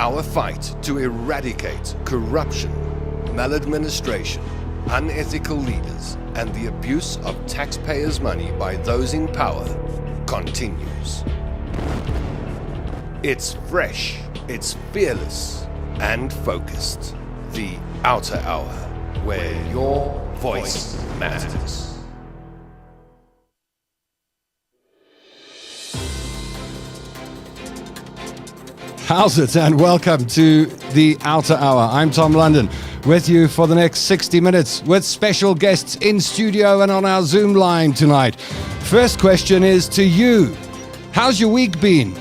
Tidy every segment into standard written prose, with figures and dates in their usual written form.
Our fight to eradicate corruption, maladministration, unethical leaders, and the abuse of taxpayers' money by those in power continues. It's fresh, it's fearless, and focused. The Outer Hour, where your voice matters. How's it, and welcome to the Outer Hour. I'm Tom London, with you for the next 60 minutes with special guests in studio and on our Zoom line tonight. First question is to you. How's your week been?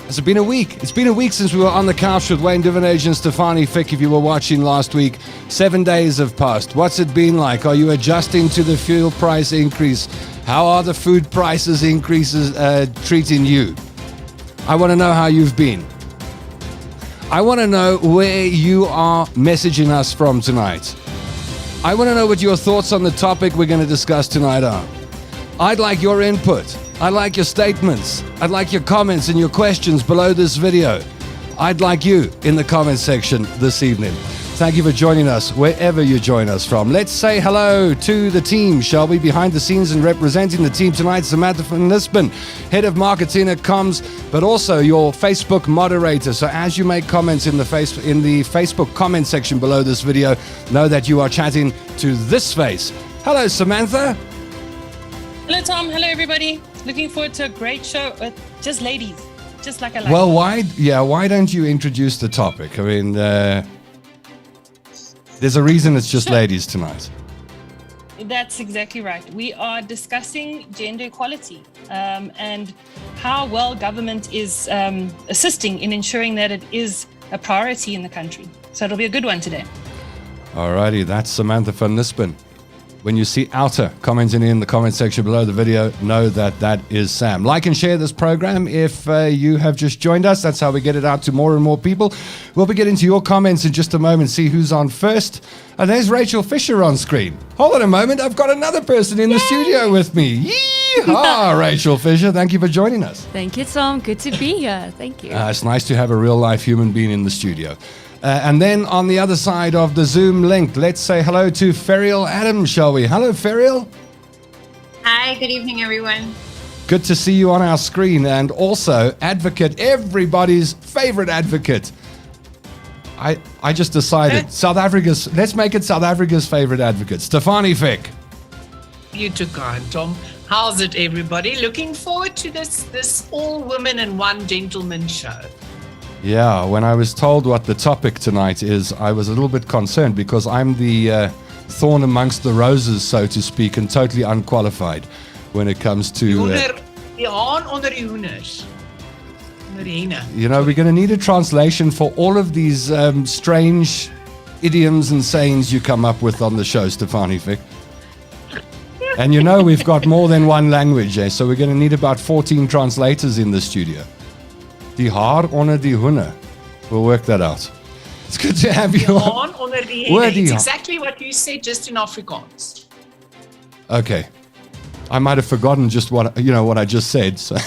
Has it been a week? It's been a week since we were on the couch with Wayne Duvenage and Stefanie Fick, if you were watching last week. 7 days have passed. What's it been like? Are you adjusting to the fuel price increase? How are the food prices increases treating you? I want to know how you've been. I want to know where you are messaging us from tonight. I want to know what your thoughts on the topic we're going to discuss tonight are. I'd like your input. I'd like your statements. I'd like your comments and your questions below this video. I'd like you in the comment section this evening. Thank you for joining us wherever you join us from. Let's say hello to the team, shall we? Behind the scenes and representing the team tonight, Samantha van Lisbon, Head of Marketing at Comms, but also your Facebook moderator. So as you make comments in the Facebook comment section below this video, know that you are chatting to this face. Hello, Samantha. Hello, Tom. Hello, everybody. Looking forward to a great show with just ladies, just like I like. Well, why don't you introduce the topic? I mean, there's a reason it's just ladies tonight. That's exactly right. We are discussing gender equality and how well government is assisting in ensuring that it is a priority in the country. So it'll be a good one today. Alrighty, that's Samantha van Lisbon. When you see Outer commenting in the comment section below the video, know that that is Sam. Like and share this program if you have just joined us. That's how we get it out to more and more people. We'll be getting to your comments in just a moment, see who's on first. And there's Rachel Fisher on screen. Hold on a moment, I've got another person in the studio with me. Yeehaw, Rachel Fisher, thank you for joining us. Thank you, Tom. Good to be here. Thank you. It's nice to have a real-life human being in the studio. And then on the other side of the Zoom link, let's say hello to Ferial Adams, shall we? Hello, Ferial. Hi, good evening, everyone. Good to see you on our screen. And also, advocate, everybody's favorite advocate. I just decided, let's make it South Africa's favorite advocate, Stefanie Fick. You too kind, Tom. How's it, everybody? Looking forward to this all women and one gentleman show. Yeah, when I was told what the topic tonight is, I was a little bit concerned because I'm the thorn amongst the roses, so to speak, and totally unqualified when it comes to... You know, we're going to need a translation for all of these strange idioms and sayings you come up with on the show, Stefanie Fick. And you know we've got more than one language, so we're going to need about 14 translators in the studio. Die haar onder die hoene. We'll work that out. It's good to have you on. Onder die henne. It's exactly what you said, just in Afrikaans. Okay. I might have forgotten just what I just said. So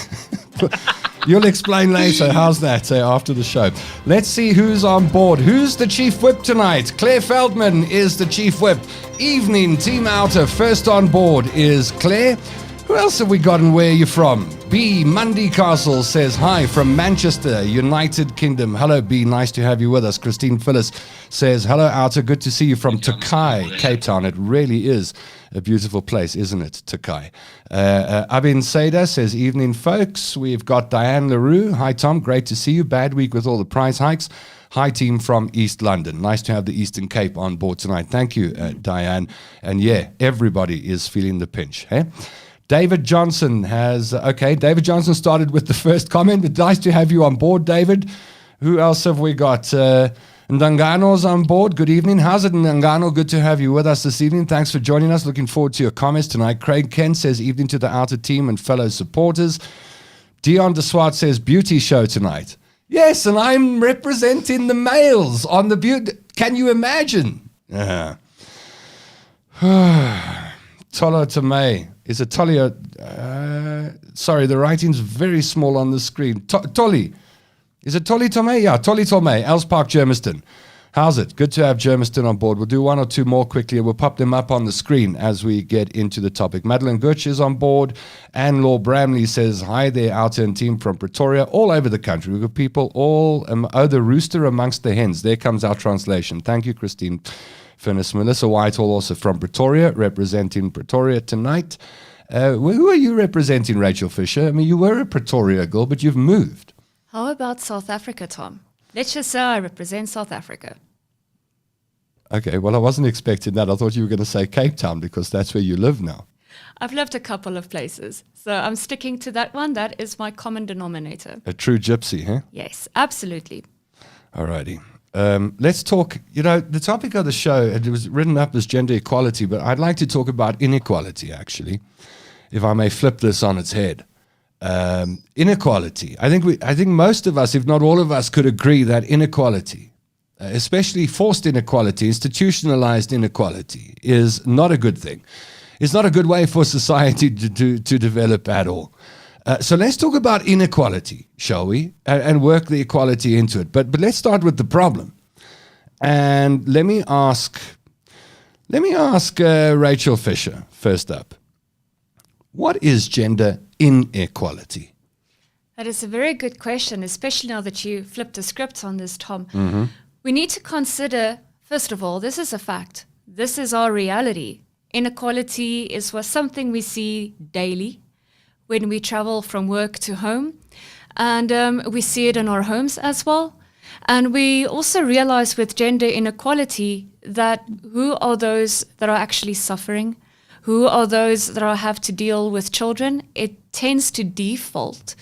you'll explain later. How's that after the show? Let's see who's on board. Who's the Chief Whip tonight? Claire Feldman is the Chief Whip. Evening, Team Outer. First on board is Claire. Who else have we got and where are you from? B. Mundy Castle says hi from Manchester, United Kingdom. Hello, B. Nice to have you with us. Christine Phyllis says, hello, Outer. Good to see you from Turkey, Cape Town. It really is a beautiful place, isn't it, Turkey? Abin Seda says, evening, folks. We've got Diane LaRue. Hi, Tom. Great to see you. Bad week with all the price hikes. Hi, team from East London. Nice to have the Eastern Cape on board tonight. Thank you, Diane. And yeah, everybody is feeling the pinch. Hey? David Johnson David Johnson started with the first comment, but nice to have you on board, David. Who else have we got? Ndangano's on board. Good evening. How's it, Ndangano? Good to have you with us this evening. Thanks for joining us. Looking forward to your comments tonight. Craig Kent says, evening to the Outer team and fellow supporters. Dion de Swart says, beauty show tonight. Yes, and I'm representing the males on the beauty. Can you imagine? Tolo Tomei. Is it Tolia? Sorry, the writing's very small on the screen. Tolly. Is it Tolly Tomei? Yeah, Tolly Tomei, Els Park, Germiston. How's it? Good to have Germiston on board. We'll do one or two more quickly, and we'll pop them up on the screen as we get into the topic. Madeline Gutsch is on board. Anne Law Bramley says, hi there, Outer and team from Pretoria, all over the country. We've got people all, the rooster amongst the hens. There comes our translation. Thank you, Christine Finnis. Melissa Whitehall also from Pretoria, representing Pretoria tonight. Who are you representing, Rachel Fisher? I mean, you were a Pretoria girl, but you've moved. How about South Africa, Tom? Let's just say I represent South Africa. Okay, well, I wasn't expecting that. I thought you were going to say Cape Town because that's where you live now. I've lived a couple of places, so I'm sticking to that one. That is my common denominator. A true gypsy, huh? Yes, absolutely. Alrighty. Let's talk, the topic of the show, it was written up as gender equality, but I'd like to talk about inequality, actually, if I may flip this on its head. Inequality. I think most of us, if not all of us, could agree that inequality, especially forced inequality, institutionalized inequality, is not a good thing. It's not a good way for society to develop at all. So let's talk about inequality, shall we? And work the equality into it. But let's start with the problem. And let me ask Rachel Fisher first up. What is gender inequality? That is a very good question, especially now that you flipped the script on this, Tom. We need to consider, first of all, this is a fact. This is our reality. Inequality is something we see daily when we travel from work to home. And we see it in our homes as well. And we also realize with gender inequality that who are those that are actually suffering? Who are those that have to deal with children? It tends to default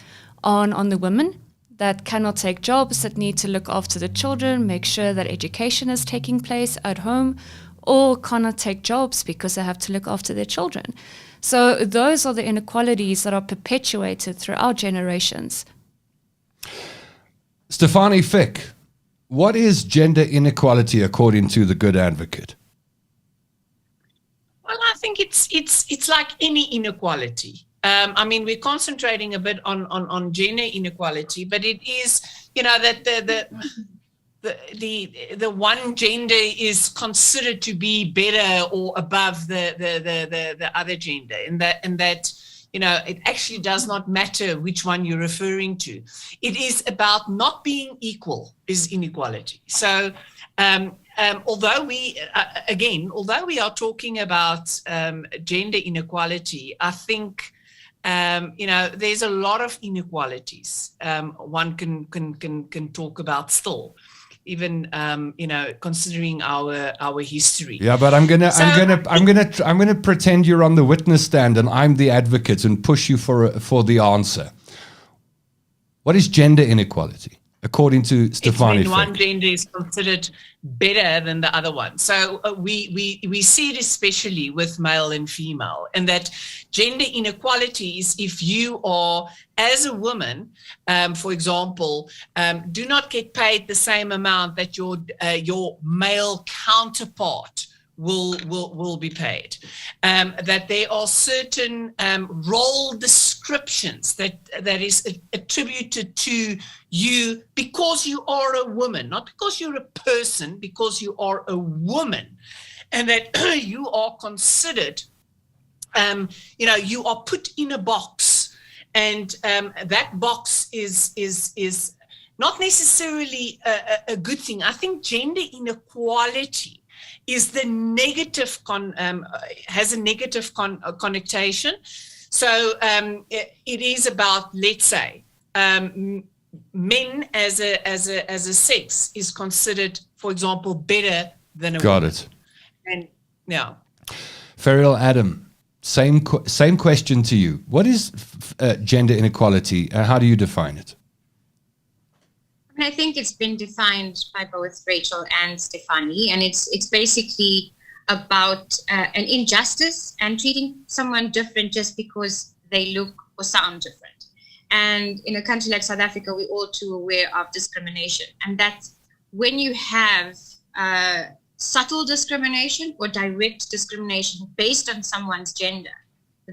on the women that cannot take jobs, that need to look after the children, make sure that education is taking place at home, or cannot take jobs because they have to look after their children. So those are the inequalities that are perpetuated throughout generations. Stefanie Fick, what is gender inequality according to the Good Advocate? Well, I think it's like any inequality. We're concentrating a bit on gender inequality, but it is, that the one gender is considered to be better or above the other gender, and that it actually does not matter which one you're referring to. It is about not being equal is inequality. So. Although we are talking about gender inequality, I think there's a lot of inequalities one can talk about still, even considering our history. Yeah, but I'm gonna pretend you're on the witness stand and I'm the advocate and push you for the answer. What is gender inequality? According to Stefanie Fick. One gender is considered better than the other one. So we see it especially with male and female, and that gender inequality is if you are, as a woman, for example, do not get paid the same amount that your male counterpart will be paid. That there are certain role descriptions that is attributed to you because you are a woman, not because you're a person, because you are a woman, and that you are considered, you are put in a box, and that box is not necessarily a good thing. I think gender inequality is the negative has a negative connotation. So it is about, let's say, men as a sex is considered, for example, better than a woman. Got it. And yeah. Ferial Adam, same question to you. What is gender inequality and how do you define it? I think it's been defined by both Rachel and Stefanie, and it's basically about an injustice and treating someone different just because they look or sound different. And in a country like South Africa, we're all too aware of discrimination, and that's when you have subtle discrimination or direct discrimination based on someone's gender,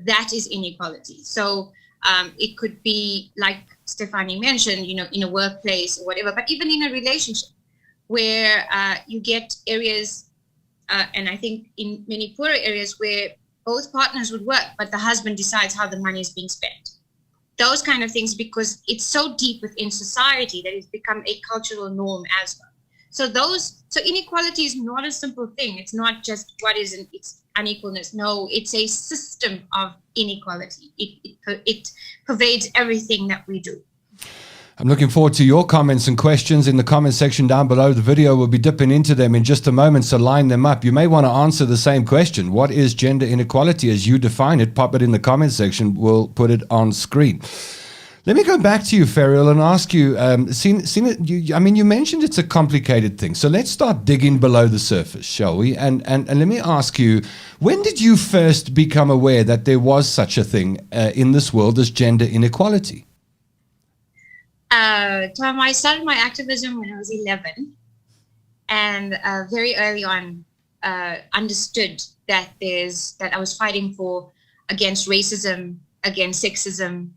that is inequality. So It could be, like Stefanie mentioned, in a workplace or whatever, but even in a relationship where you get areas, and I think in many poorer areas where both partners would work, but the husband decides how the money is being spent. Those kind of things, because it's so deep within society that it's become a cultural norm as well. So inequality is not a simple thing. It's not just it's unequalness. No, it's a system of inequality. It pervades everything that we do. I'm looking forward to your comments and questions in the comment section down below the video. We'll be dipping into them in just a moment, so line them up. You may want to answer the same question. What is gender inequality as you define it? Pop it in the comment section. We'll put it on screen. Let me go back to you, Ferial, and ask you, you mentioned it's a complicated thing. So let's start digging below the surface, shall we? And let me ask you, when did you first become aware that there was such a thing in this world as gender inequality? Tom, I started my activism when I was 11, and very early on understood that I was fighting against racism, against sexism,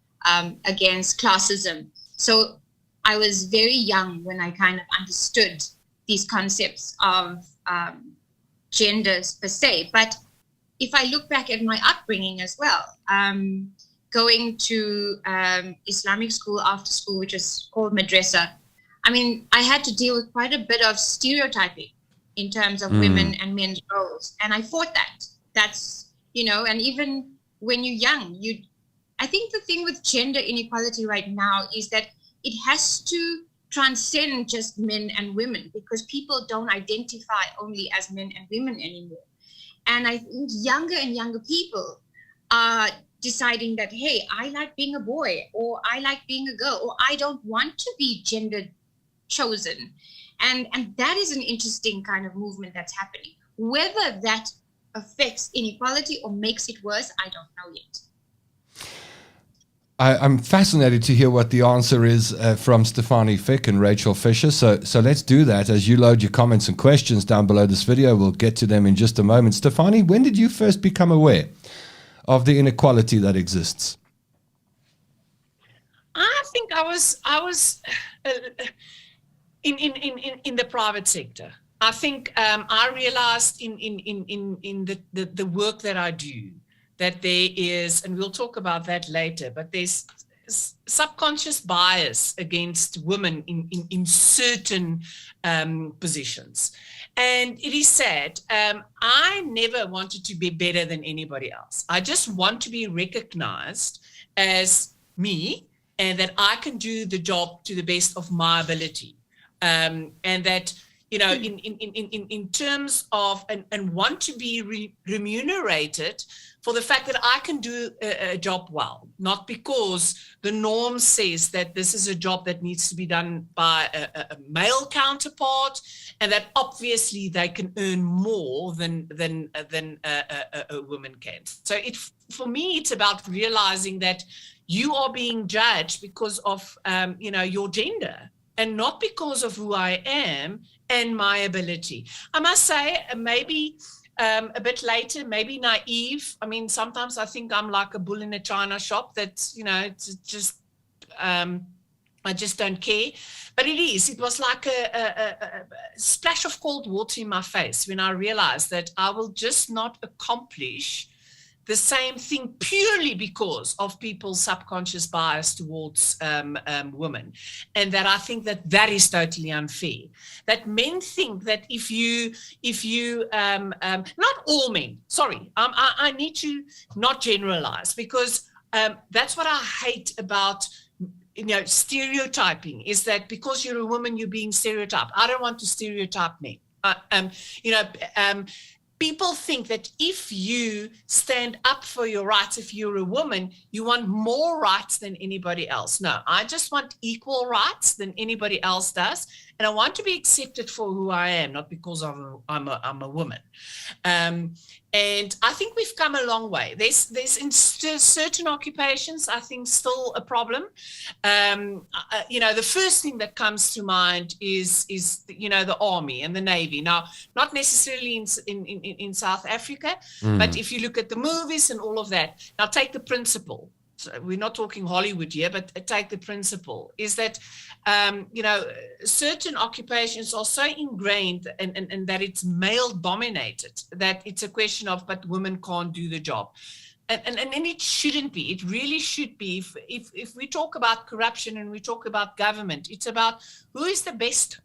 against classism. So I was very young when I kind of understood these concepts of genders per se. But if I look back at my upbringing as well, going to Islamic school after school, which was called madrasa, I had to deal with quite a bit of stereotyping in terms of women and men's roles. And I fought that. That's, and even when you're young, I think the thing with gender inequality right now is that it has to transcend just men and women, because people don't identify only as men and women anymore. And I think younger and younger people are deciding that, hey, I like being a boy, or I like being a girl, or I don't want to be gender chosen. And that is an interesting kind of movement that's happening. Whether that affects inequality or makes it worse, I don't know yet. I'm fascinated to hear what the answer is from Stefanie Fick and Rachel Fisher. So let's do that. As you load your comments and questions down below this video, we'll get to them in just a moment. Stefanie, when did you first become aware of the inequality that exists? I think I was in the private sector. I think I realized in the work that I do that there is, and we'll talk about that later, but there's subconscious bias against women in certain positions. And it is sad. I never wanted to be better than anybody else. I just want to be recognized as me, and that I can do the job to the best of my ability. And that, in terms of, and want to be remunerated for the fact that I can do a job well, not because the norm says that this is a job that needs to be done by a male counterpart, and that obviously they can earn more than a woman can. So for me, it's about realizing that you are being judged because of your gender, and not because of who I am and my ability. I must say, maybe a bit later, maybe naive. Sometimes I think I'm like a bull in a china shop that's, it's just, I just don't care. But it was like a splash of cold water in my face when I realized that I will just not accomplish the same thing purely because of people's subconscious bias towards women. And that I think that is totally unfair. That men think that if you not all men, sorry, I need to not generalize, because that's what I hate about stereotyping, is that because you're a woman, you're being stereotyped. I don't want to stereotype men. People think that if you stand up for your rights, if you're a woman, you want more rights than anybody else. No, I just want equal rights than anybody else does. And I want to be accepted for who I am, not because I'm a woman. And I think we've come a long way. There's in certain occupations, I think, still a problem. The first thing that comes to mind is the army and the navy. Now, not necessarily in South Africa, but if you look at the movies and all of that. Now, take the principal. so we're not talking Hollywood here, but take the principle, is that, certain occupations are so ingrained and that it's male dominated, that it's a question of, but women can't do the job. And it shouldn't be. It really should be. If we talk about corruption and we talk about government, it's about who is the best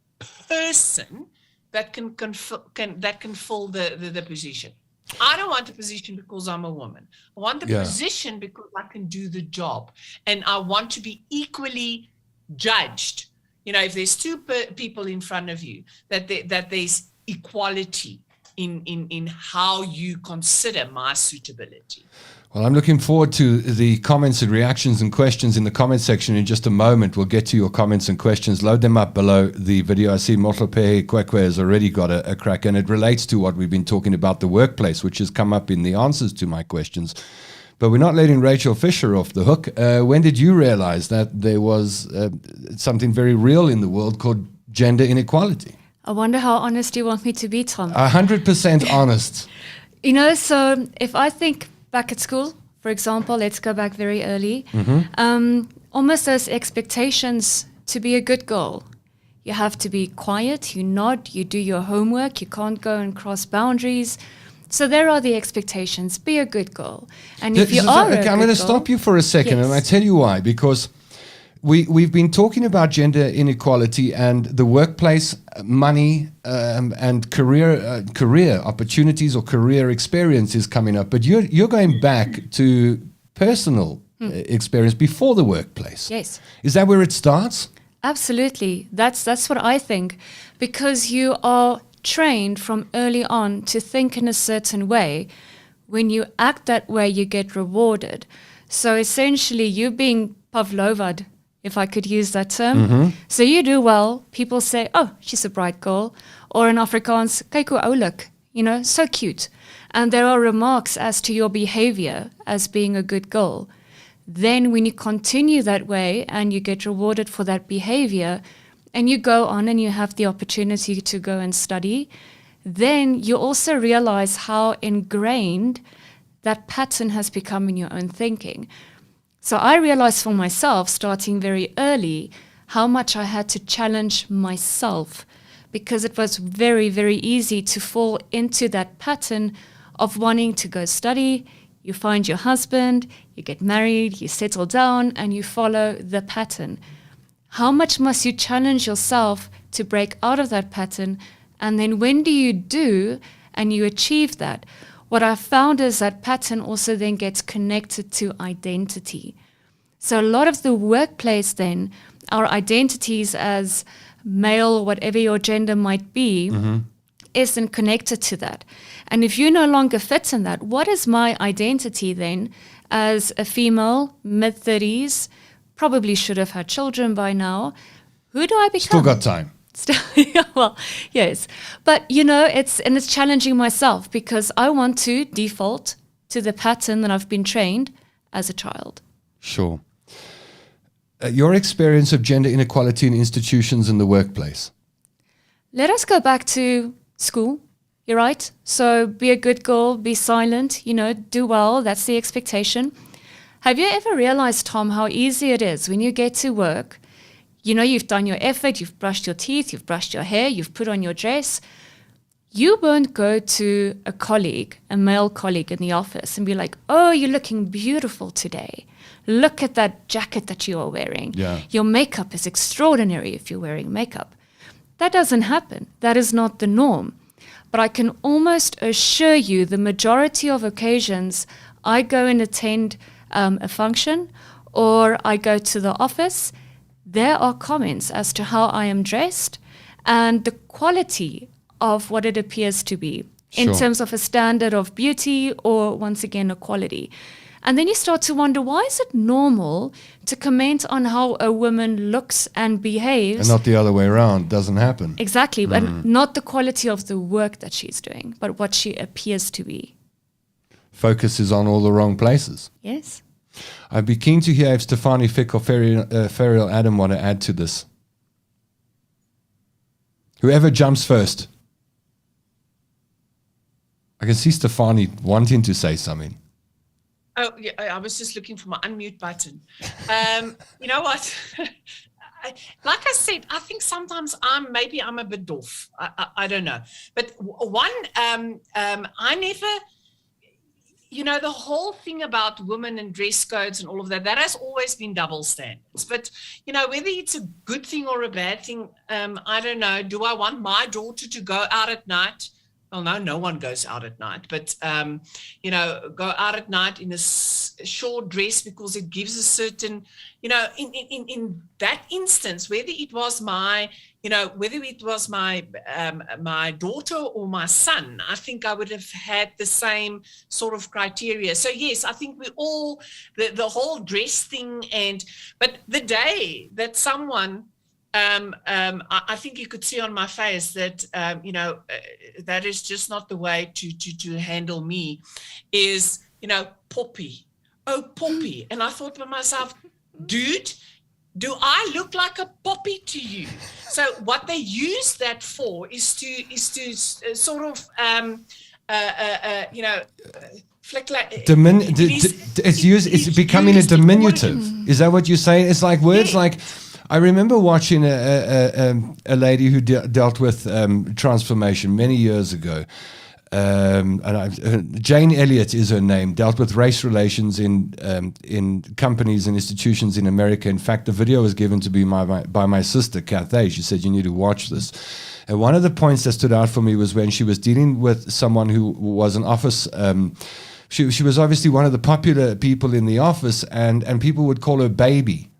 person that can fill the position. I don't want a position because I'm a woman. I want the position because I can do the job, and I want to be equally judged. If there's two people in front of you, that there's equality in how you consider my suitability. Well, I'm looking forward to the comments and reactions and questions in the comment section in just a moment. We'll get to your comments and questions. Load them up below the video. I see Motlope Kwekwe has already got a crack, and it relates to what we've been talking about, the workplace, which has come up in the answers to my questions. But we're not letting Rachel Fisher off the hook. When did you realize that there was something very real in the world called gender inequality? I wonder how honest you want me to be, Tom. 100% honest. So if I think back at school, for example, let's go back very early, almost those expectations to be a good girl. You have to be quiet, you nod, you do your homework, you can't go and cross boundaries. So there are the expectations. Be a good girl. And if you are I'm going to stop you for a second, and I tell you why. Because we've been talking about gender inequality and the workplace, money, and career opportunities or career experiences coming up. But you're going back to personal experience before the workplace. Yes. Is that where it starts? Absolutely. That's what I think. Because you are trained from early on to think in a certain way. When you act that way, you get rewarded. So essentially, you're being Pavlovad, if I could use that term. So you do well, people say, oh, she's a bright girl. Or in Afrikaans, kyk hoe oulik, so cute. And there are remarks as to your behavior as being a good girl. Then when you continue that way and you get rewarded for that behavior, and you go on and you have the opportunity to go and study, then you also realize how ingrained that pattern has become in your own thinking. So I realized for myself, starting very early, how much I had to challenge myself, because it was very, very easy to fall into that pattern of wanting to go study. You find your husband, you get married, you settle down, and you follow the pattern. How much must you challenge yourself to break out of that pattern? And then when do you do and you achieve that? What I've found is that pattern also then gets connected to identity. So a lot of the workplace then, our identities as male or whatever your gender might be, is then connected to that. And if you no longer fit in that, what is my identity then as a female, mid-30s, probably should have had children by now? Who do I become? Still got time. Well, yes. But, it's challenging myself because I want to default to the pattern that I've been trained as a child. Sure. Your experience of gender inequality in institutions in the workplace. Let us go back to school. You're right. So be a good girl, be silent, do well. That's the expectation. Have you ever realized, Tom, how easy it is when you get to work? You've done your effort, you've brushed your teeth, you've brushed your hair, you've put on your dress. You won't go to a colleague, a male colleague in the office and be like, oh, you're looking beautiful today. Look at that jacket that you are wearing. Yeah. Your makeup is extraordinary if you're wearing makeup. That doesn't happen. That is not the norm. But I can almost assure you the majority of occasions I go and attend a function or I go to the office, there are comments as to how I am dressed and the quality of what it appears to be in terms of a standard of beauty or, once again, a quality. And then you start to wonder, why is it normal to comment on how a woman looks and behaves? And not the other way around. Doesn't happen. Exactly. But not the quality of the work that she's doing, but what she appears to be. Focus is on all the wrong places. Yes. I'd be keen to hear if Stefanie Fick or Ferial Adam want to add to this. Whoever jumps first. I can see Stefanie wanting to say something. Oh, yeah, I was just looking for my unmute button. You know what? Like I said, I think sometimes I'm a bit off. I don't know. But I never, the whole thing about women and dress codes and all of that has always been double standards. But, whether it's a good thing or a bad thing, I don't know. Do I want my daughter to go out at night? Well, no one goes out at night, but, go out at night in a short dress because it gives a certain, in that instance, whether it was my my daughter or my son, I think I would have had the same sort of criteria. So yes, I think we all, the whole dress thing, but the day that someone, I think you could see on my face that, that is just not the way to handle me, is, Poppy. Oh, Poppy. And I thought to myself, dude, do I look like a poppy to you? So what they use that for is to sort of, flick like... It's becoming a diminutive. Is that what you're saying? It's like words like... I remember watching a lady who dealt with transformation many years ago. Jane Elliott is her name, dealt with race relations in companies and institutions in America. In fact, the video was given to me by my sister, Kathy. She said, you need to watch this. And one of the points that stood out for me was when she was dealing with someone who was in office. She was obviously one of the popular people in the office, and people would call her baby.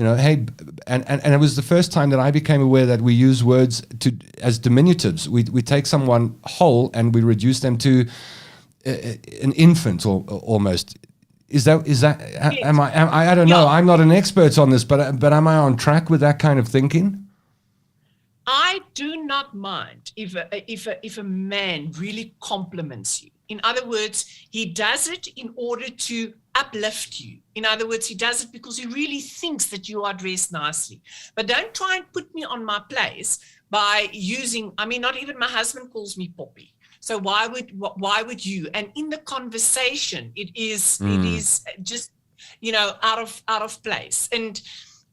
Hey, and it was the first time that I became aware that we use words as diminutives. We take someone whole and we reduce them to an infant or almost. Is that? Yes. I don't know. I'm not an expert on this, but am I on track with that kind of thinking? I do not mind if a man really compliments you. In other words, he does it in order to uplift you. In other words, he does it because he really thinks that you are dressed nicely. But don't try and put me on my place by using, not even my husband calls me Poppy. So why would you? And in the conversation, it is just, out of place. And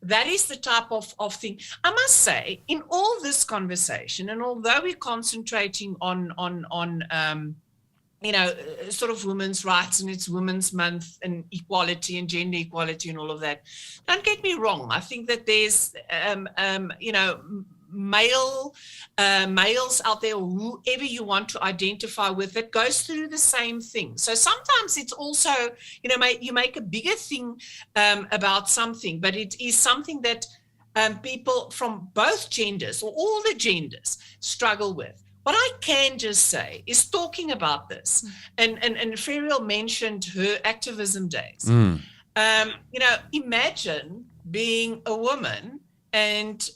that is the type of thing. I must say, in all this conversation, and although we're concentrating on sort of women's rights, and it's Women's Month and equality and gender equality and all of that, don't get me wrong. I think that there's, males out there, or whoever you want to identify with, that goes through the same thing. So sometimes it's also, you make a bigger thing about something, but it is something that people from both genders, or all the genders, struggle with. What I can just say is, talking about this, and Ferial mentioned her activism days. Imagine being a woman and,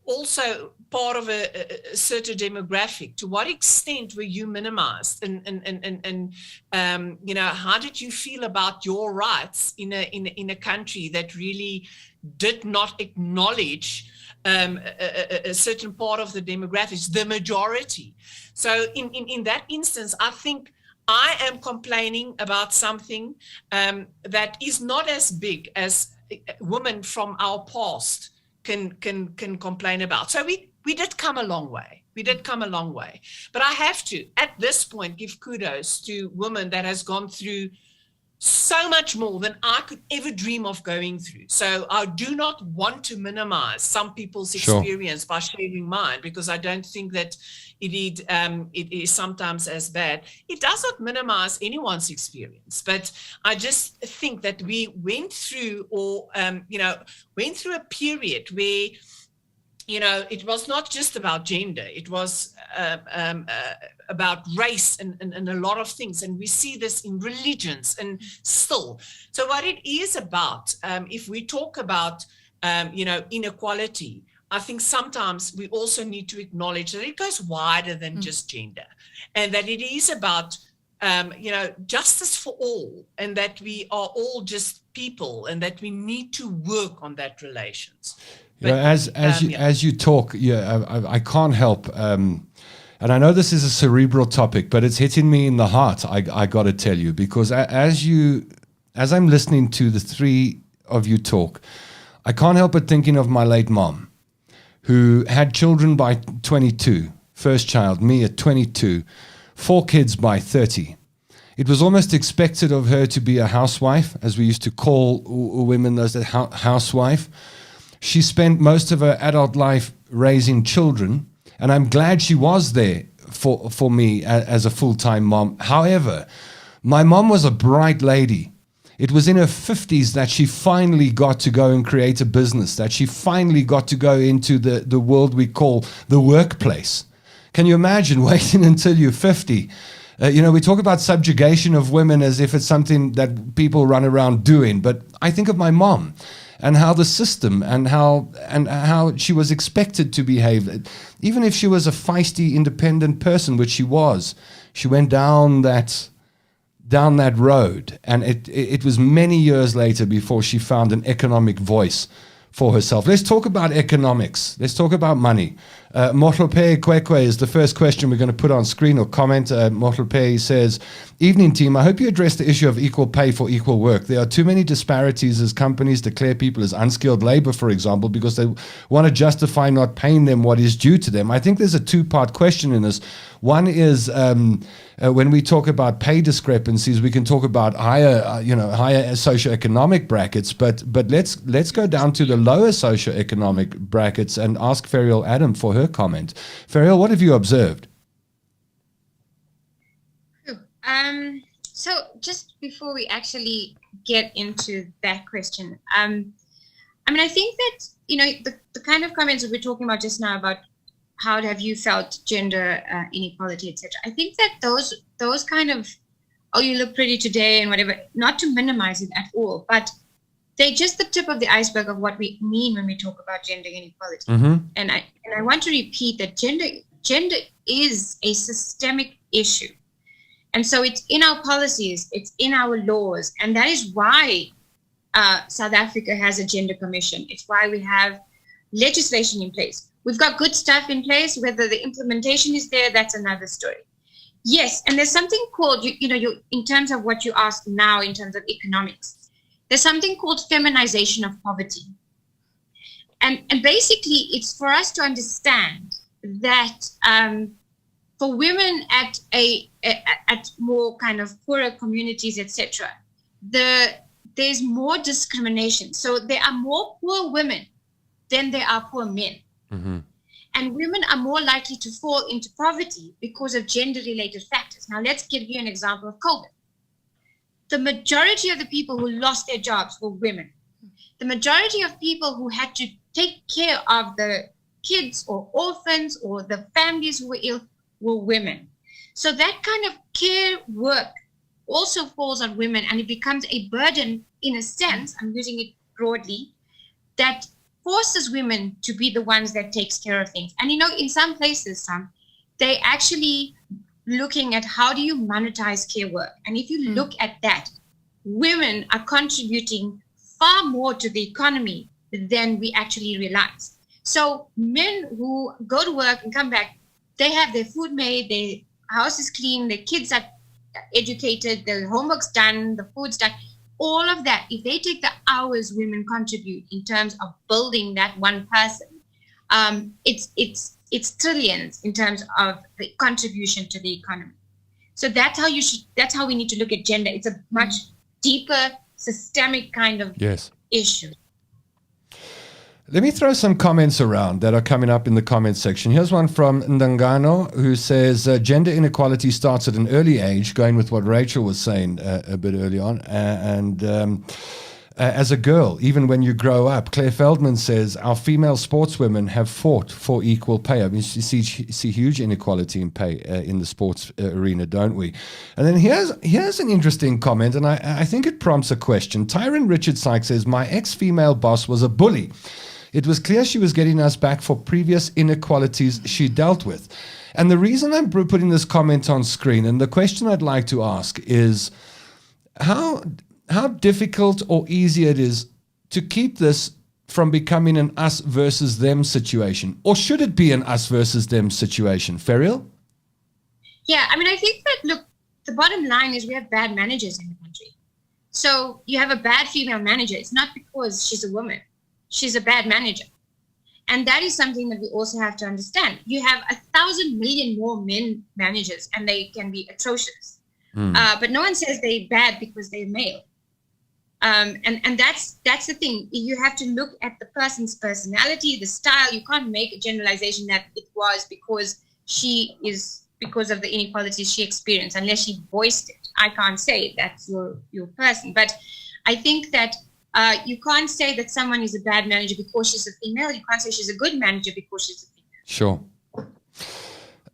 also part of a certain demographic. To what extent were you minimized? And how did you feel about your rights in a country that really did not acknowledge a certain part of the demographics, the majority? So in that instance, I think I am complaining about something that is not as big as women from our past can complain about. So we did come a long way. But I have to, at this point, give kudos to women that has gone through so much more than I could ever dream of going through. So I do not want to minimize some people's experience by sharing mine, because I don't think that it is sometimes as bad. It does not minimize anyone's experience, but I just think that we went through, a period where, it was not just about gender. It was about race and a lot of things. And we see this in religions and still. So what it is about, if we talk about, inequality, I think sometimes we also need to acknowledge that it goes wider than just gender, and that it is about, justice for all, and that we are all just people, and that we need to work on that relations. As you talk, I can't help. And I know this is a cerebral topic, but it's hitting me in the heart, I got to tell you, because as I'm listening to the three of you talk, I can't help but thinking of my late mom, who had children by 22, first child, me at 22, 4 kids by 30. It was almost expected of her to be a housewife, as we used to call women, those that housewife. She spent most of her adult life raising children, and I'm glad she was there for me as a full-time mom. However, my mom was a bright lady. It was in her 50s that she finally got to go and create a business, that she finally got to go into the world we call the workplace. Can you imagine waiting until you're 50? We talk about subjugation of women as if it's something that people run around doing, but I think of my mom and how the system and how she was expected to behave. Even if she was a feisty, independent person, which she was, she went down that road, and it was many years later before she found an economic voice for herself. Let's talk about economics. Let's talk about money. Motlope Kwekwe is the first question we're going to put on screen or comment. Motlope says, "Evening team, I hope you address the issue of equal pay for equal work. There are too many disparities as companies declare people as unskilled labor, for example, because they want to justify not paying them what is due to them." I think there's a two-part question in this. One is when we talk about pay discrepancies, we can talk about higher socioeconomic brackets, but let's go down to the lower socioeconomic brackets and ask Ferial Adam for her comment. Ferial, what have you observed? So just before we actually get into that question, I think that the kind of comments that we're talking about just now about how have you felt gender inequality, etc. I think that those kind of, oh, you look pretty today and whatever, not to minimize it at all, but they're just the tip of the iceberg of what we mean when we talk about gender inequality. Mm-hmm. And I want to repeat that gender is a systemic issue. And so it's in our policies, it's in our laws, and that is why South Africa has a gender commission. It's why we have legislation in place. We've got good stuff in place. Whether the implementation is there, that's another story. Yes, and there's something called, in terms of what you asked now, in terms of economics, there's something called feminization of poverty. And basically, it's for us to understand that for women at more kind of poorer communities, etc., there's more discrimination. So there are more poor women than there are poor men. Mm-hmm. And women are more likely to fall into poverty because of gender-related factors. Now, let's give you an example of COVID. The majority of the people who lost their jobs were women. The majority of people who had to take care of the kids or orphans or the families who were ill were women. So that kind of care work also falls on women, and it becomes a burden, in a sense, I'm using it broadly, that forces women to be the ones that takes care of things. And in some places, they actually looking at how do you monetize care work. And if you look at that, women are contributing far more to the economy than we actually realize. So men who go to work and come back, they have their food made, their house is clean, their kids are educated, their homework's done, the food's done. All of that, if they take the hours women contribute in terms of building that one person, it's trillions in terms of the contribution to the economy. So that's how we need to look at gender. It's a much deeper, systemic kind of issue. Let me throw some comments around that are coming up in the comment section. Here's one from Ndangano who says, gender inequality starts at an early age, going with what Rachel was saying a bit early on. As a girl, even when you grow up. Claire Feldman says, our female sportswomen have fought for equal pay. I mean, you see huge inequality in pay in the sports arena, don't we? And then here's an interesting comment, and I think it prompts a question. Tyron Richard Sykes says, my ex-female boss was a bully. It was clear she was getting us back for previous inequalities she dealt with. And the reason I'm putting this comment on screen, and the question I'd like to ask is how difficult or easy it is to keep this from becoming an us versus them situation. Or should it be an us versus them situation? Ferial? Yeah, I mean, I think that, look, the bottom line is we have bad managers in the country. So you have a bad female manager. It's not because she's a woman. She's a bad manager. And that is something that we also have to understand. You have 1,000 million more men managers, and they can be atrocious. But no one says they're bad because they're male. And that's the thing. You have to look at the person's personality, the style. You can't make a generalization that it was because of the inequalities she experienced, unless she voiced it. I can't say that's your person. But I think that you can't say that someone is a bad manager because she's a female. You can't say she's a good manager because she's a female.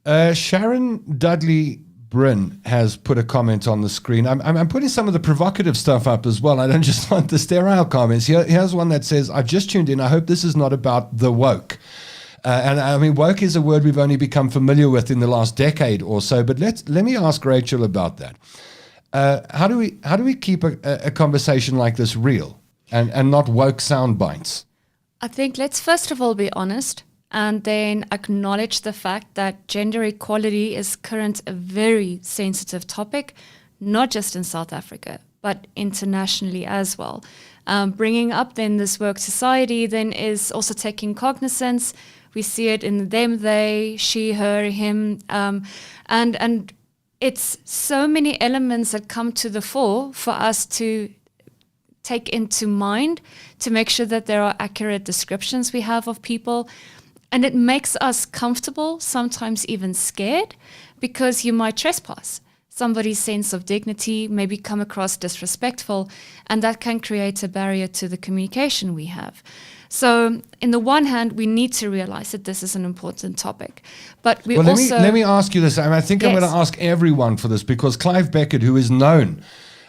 Sure. Sharon Dudley Bryn has put a comment on the screen. I'm putting some of the provocative stuff up as well. I don't just want the sterile comments. Here's one that says, I've just tuned in. I hope this is not about the woke. And I mean, woke is a word we've only become familiar with in the last decade or so. But let me ask Rachel about that. How do we keep a conversation like this real and not woke sound bites? I think let's first of all be honest and then acknowledge the fact that gender equality is currently a very sensitive topic, not just in South Africa, but internationally as well. Bringing up then this woke society then is also taking cognizance. We see it in them, they, she, her, him, and it's so many elements that come to the fore for us to take into mind to make sure that there are accurate descriptions we have of people. And it makes us comfortable, sometimes even scared, because you might trespass. Somebody's sense of dignity, maybe come across disrespectful, and that can create a barrier to the communication we have. So, in the one hand, we need to realize that this is an important topic, but let me ask you this. I think I'm Yes. going to ask everyone for this because Clive Beckett, who is known,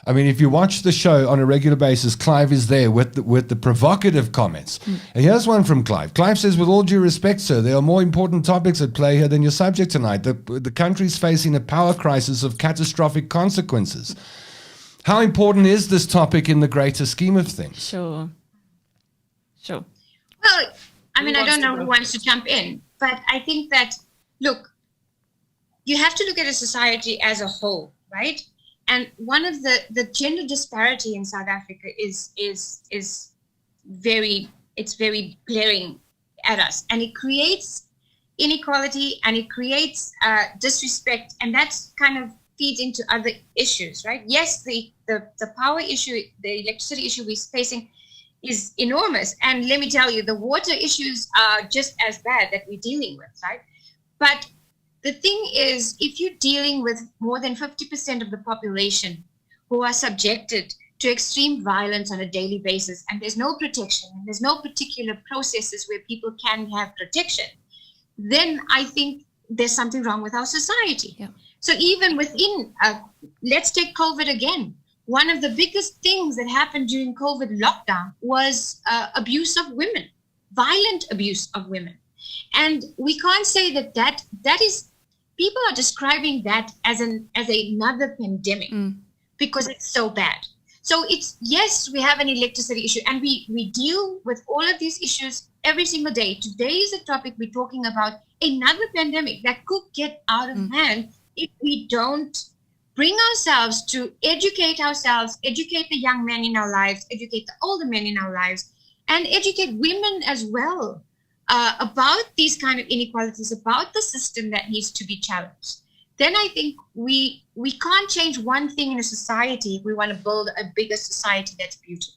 I mean, if you watch the show on a regular basis, Clive is there with the provocative comments. And here's one from Clive. Clive says, with all due respect, sir, there are more important topics at play here than your subject tonight. The country's facing a power crisis of catastrophic consequences. How important is this topic in the greater scheme of things? Sure. Well, I mean, I don't know who wants to jump in, but I think that, look, you have to look at a society as a whole, right? And one of the gender disparity in South Africa is very glaring at us, and it creates inequality and it creates disrespect, and that's kind of feeds into other issues, right? Yes, the power issue, the electricity issue we're facing is enormous, and let me tell you, the water issues are just as bad that we're dealing with, right? But the thing is, if you're dealing with more than 50% of the population who are subjected to extreme violence on a daily basis, and there's no protection, and there's no particular processes where people can have protection, then I think there's something wrong with our society. Yeah. So even within, let's take COVID again. One of the biggest things that happened during COVID lockdown was abuse of women, violent abuse of women. And we can't say that is, people are describing that as another pandemic because it's so bad. So it's, yes, we have an electricity issue, and we deal with all of these issues every single day. Today is a topic we're talking about, another pandemic that could get out of hand if we don't bring ourselves to educate the young men in our lives, educate the older men in our lives, and educate women as well about these kind of inequalities, about the system that needs to be challenged. Then I think we can't change one thing in a society if we want to build a bigger society that's beautiful.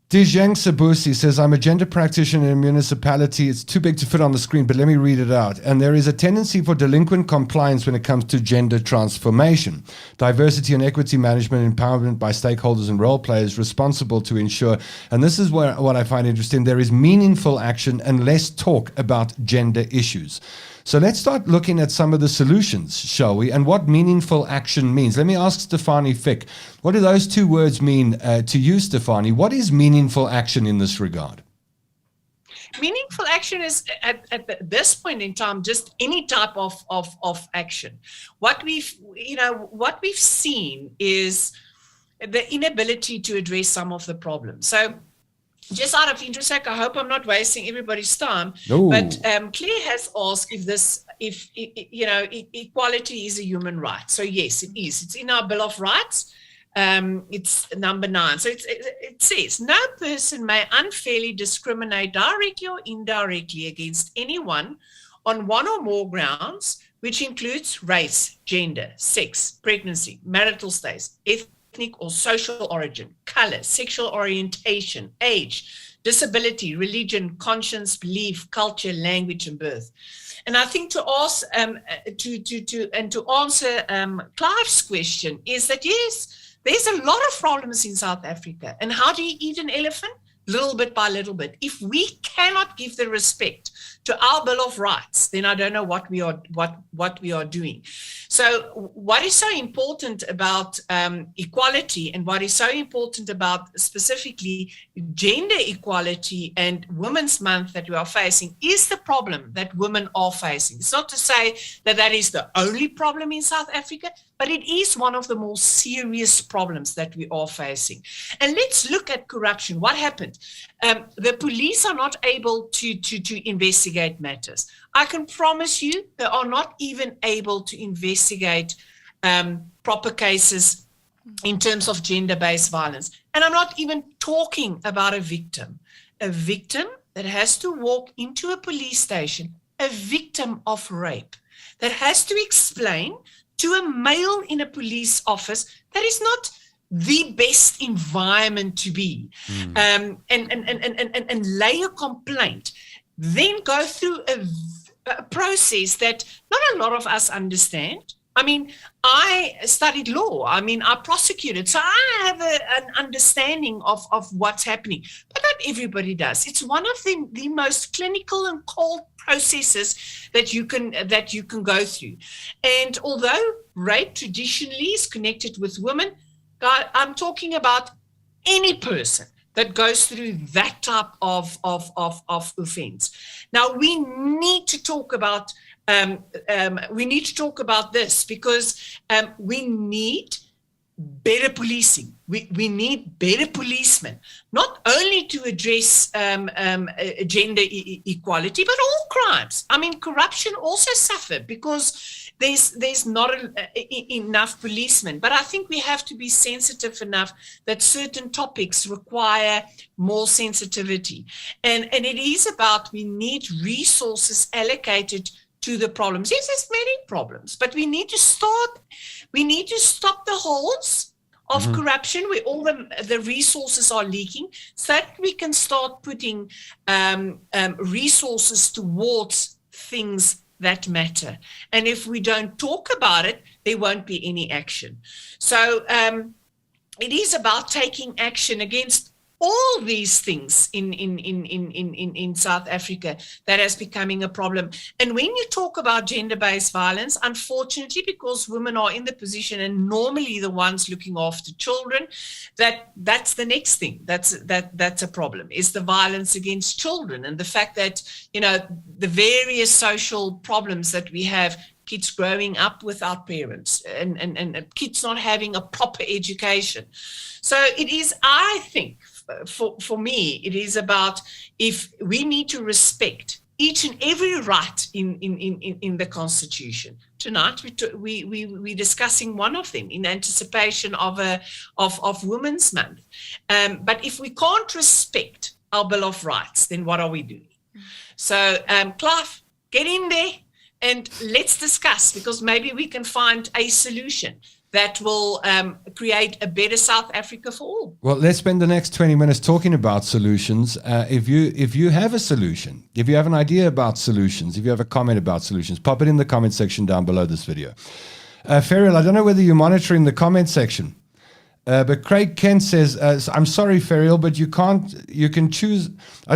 Dijeng Sabusi says, I'm a gender practitioner in a municipality. It's too big to fit on the screen, but let me read it out. And there is a tendency for delinquent compliance when it comes to gender transformation. Diversity and equity management, empowerment by stakeholders and role players responsible to ensure, and this is what I find interesting, there is meaningful action and less talk about gender issues. So let's start looking at some of the solutions, shall we, and what meaningful action means. Let me ask Stefanie Fick, what do those two words mean to you, Stefanie? What is meaningful action in this regard? Meaningful action is, at this point in time, just any type of action. What we've seen is the inability to address some of the problems. So just out of interest, I hope I'm not wasting everybody's time. No. But Claire has asked if equality is a human right. So yes, it is. It's in our Bill of Rights. It's number 9. So it says, no person may unfairly discriminate directly or indirectly against anyone on one or more grounds, which includes race, gender, sex, pregnancy, marital status, ethnic or social origin, color, sexual orientation, age, disability, religion, conscience, belief, culture, language, and birth. And I think to ask to answer Clive's question is that yes, there's a lot of problems in South Africa. And how do you eat an elephant? Little bit by little bit. If we cannot give the respect to our Bill of Rights, then I don't know what we are doing. So what is so important about equality, and what is so important about specifically gender equality and Women's Month that we are facing, is the problem that women are facing. It's not to say that that is the only problem in South Africa, but it is one of the more serious problems that we are facing. And let's look at corruption. What happened? The police are not able to investigate matters. I can promise you they are not even able to investigate proper cases in terms of gender-based violence. And I'm not even talking about a victim that has to walk into a police station, a victim of rape, that has to explain to a male in a police office that is not the best environment to be, and lay a complaint, then go through a process that not a lot of us understand. I mean, I studied law. I mean, I prosecuted. So I have an understanding of what's happening, but not everybody does. It's one of the most clinical and cold processes that you can go through. And although rape traditionally is connected with women, I'm talking about any person that goes through that type of offense. Now we need to talk about this because we need better policing. We need better policemen, not only to address gender equality, but all crimes. I mean, corruption also suffered because there's not enough policemen. But I think we have to be sensitive enough that certain topics require more sensitivity. And it is about, we need resources allocated to the problems. Yes, there's many problems, but we need to stop the holes of corruption where all the resources are leaking, so that we can start putting resources towards things that matter. And if we don't talk about it, there won't be any action. So it is about taking action against all these things in South Africa that is becoming a problem. And when you talk about gender-based violence, unfortunately, because women are in the position and normally the ones looking after children, that's the next thing. That's a problem, is the violence against children, and the fact that, you know, the various social problems that we have, kids growing up without parents and kids not having a proper education. So it is, I think, for me, it is about, if we need to respect each and every right in the Constitution. Tonight we're discussing one of them in anticipation of Women's Month. But if we can't respect our Bill of Rights, then what are we doing? So, Clive, get in there and let's discuss, because maybe we can find a solution that will create a better South Africa for all. Well, let's spend the next 20 minutes talking about solutions. If you have a solution, if you have an idea about solutions, if you have a comment about solutions, pop it in the comment section down below this video. Ferriel, I don't know whether you're monitoring the comment section, but Craig Kent says, I'm sorry, Ferriel, but you can choose.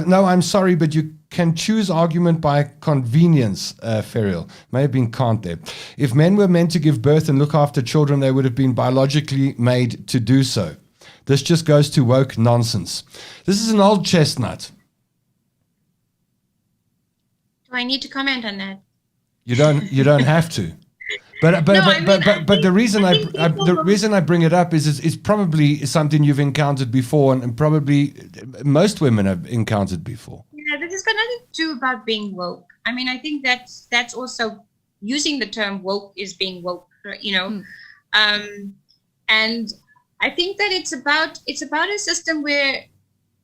No, I'm sorry, but you can choose argument by convenience, Ferriel. May have been can't there. If men were meant to give birth and look after children, they would have been biologically made to do so. This just goes to woke nonsense. This is an old chestnut. Do I need to comment on that? You don't have to. But the reason I think the reason I bring it up is probably something you've encountered before, and probably most women have encountered before. Yeah, this has got nothing to do about being woke. I mean, I think that's also using the term woke is being woke, you know. And I think that it's about a system where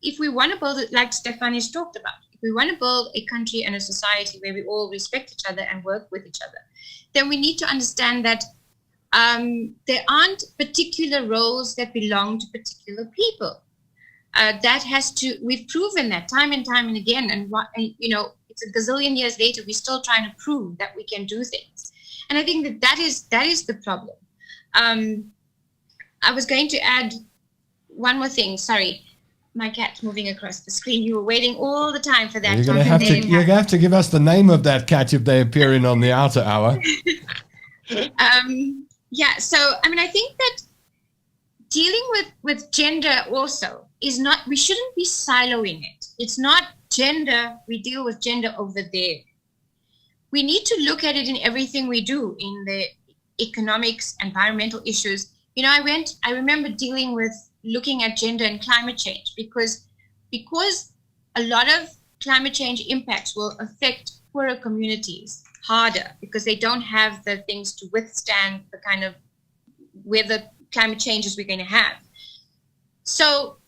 if we want to build it, like Stefani's talked about, if we want to build a country and a society where we all respect each other and work with each other, then we need to understand that there aren't particular roles that belong to particular people. We've proven that time and time and again. And you know, it's a gazillion years later, we're still trying to prove that we can do things. And I think that is the problem. I was going to add one more thing. Sorry, my cat's moving across the screen. You were waiting all the time for that. You're going to have to give us the name of that cat if they appear in on the outer hour. Yeah. So, I mean, I think that dealing with gender also is not, we shouldn't be siloing it. It's not gender. We deal with gender over there. We need to look at it in everything we do, in the economics, environmental issues. You know, I remember looking at gender and climate change because a lot of climate change impacts will affect poorer communities harder because they don't have the things to withstand the kind of weather climate changes we're going to have. So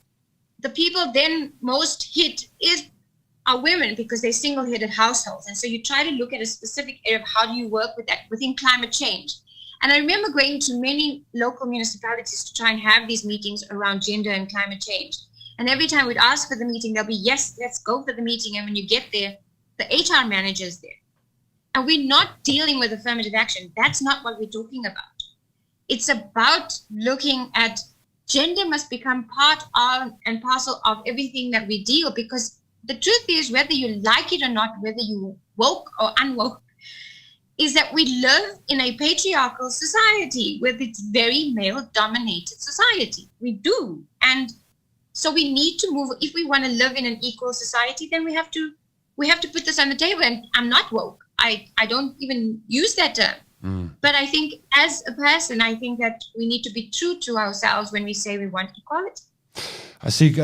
the people then most hit are women because they're single-headed households. And so you try to look at a specific area of how do you work with that within climate change. And I remember going to many local municipalities to try and have these meetings around gender and climate change. And every time we'd ask for the meeting, they'll be, yes, let's go for the meeting. And when you get there, the HR manager's there. And we're not dealing with affirmative action. That's not what we're talking about. It's about looking at gender must become part of and parcel of everything that we deal, because the truth is, whether you like it or not, whether you woke or unwoke, is that we live in a patriarchal society with its very male-dominated society. We do. And so we need to move. If we want to live in an equal society, then we have to put this on the table. And I'm not woke. I don't even use that term. But I think as a person, I think that we need to be true to ourselves when we say we want equality. I see